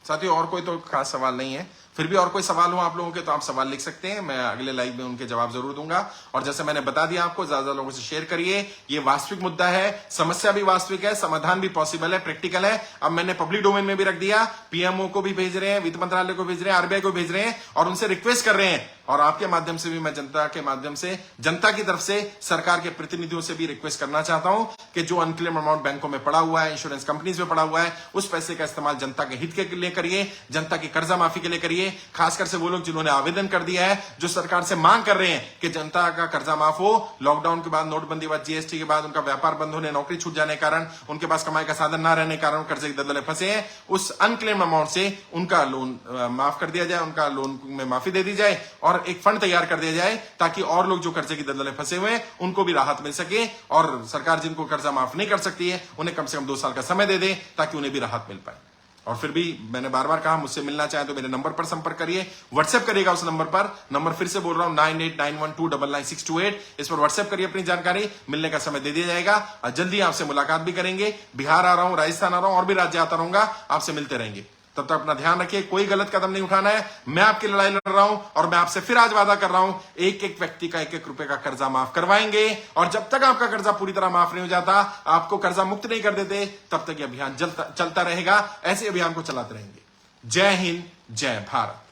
साथियों और कोई तो खास सवाल नहीं है, फिर भी और कोई सवाल हो आप लोगों के तो आप सवाल लिख सकते हैं, मैं अगले लाइव में उनके जवाब जरूर दूंगा। और जैसे मैंने बता दिया आपको, ज्यादा लोगों से शेयर करिए। ये वास्तविक मुद्दा है, समस्या भी वास्तविक है, समाधान भी पॉसिबल है, प्रैक्टिकल है। अब मैंने पब्लिक डोमेन में भी रख दिया, पीएमओ को भी भेज रहे हैं, वित्त मंत्रालय को भेज रहे हैं, आरबीआई को भेज रहे हैं, और उनसे रिक्वेस्ट कर रहे हैं। और आपके माध्यम से भी मैं जनता के माध्यम से, जनता की तरफ से सरकार के प्रतिनिधियों से भी रिक्वेस्ट करना चाहता हूं कि जो अनक्लेम अमाउंट बैंकों में पड़ा हुआ है, इंश्योरेंस कंपनीज में पड़ा हुआ है, उस पैसे का इस्तेमाल जनता के हित के लिए करिए, जनता की कर्जा माफी के लिए करिए। खासकर से वो लोग जिन्होंने आवेदन कर दिया है, जो सरकार से मांग कर रहे हैं कि जनता का कर्जा माफ हो। लॉकडाउन के बाद, नोटबंदी के बाद, जीएसटी के बाद उनका व्यापार बंद होने, नौकरी छूट जाने के कारण, उनके पास कमाई का साधन न रहने के कारण कर्जे की दलदल फंसे हैं, उस अनक्लेम अमाउंट से उनका लोन माफ कर दिया जाए, उनका लोन में माफी दे दी जाए, और एक फंड तैयार कर दिया जाए ताकि और लोग जो कर्जे की दलदल फंसे हुए हैं उनको भी राहत मिल सके। और सरकार जिनको कर्जा माफ नहीं कर सकती है उन्हें कम से कम 2 साल का समय दे दे ताकि उन्हें भी राहत मिल पाए। और फिर भी मैंने बार बार कहा, मुझसे मिलना चाहे तो मेरे नंबर पर संपर्क करिए, व्हाट्सएप करिएगा उस नंबर पर। नंबर फिर से बोल रहा हूं 9891299628। इस पर व्हाट्सएप करिए अपनी जानकारी, मिलने का समय दे दिया जाएगा और जल्दी आपसे मुलाकात भी करेंगे। बिहार आ रहा हूं, राजस्थान आ रहा हूं, और भी राज्य आता रहूंगा, आपसे मिलते रहेंगे। तब तक अपना ध्यान रखिए, कोई गलत कदम नहीं उठाना है। मैं आपकी लड़ाई लड़ रहा हूं और मैं आपसे फिर आज वादा कर रहा हूं, एक एक व्यक्ति का 1-1 रुपए का कर्जा माफ करवाएंगे। और जब तक आपका कर्जा पूरी तरह माफ नहीं हो जाता, आपको कर्जा मुक्त नहीं कर देते, तब तक यह अभियान चलता रहेगा। ऐसे अभियान को चलाते रहेंगे। जय हिंद, जय भारत।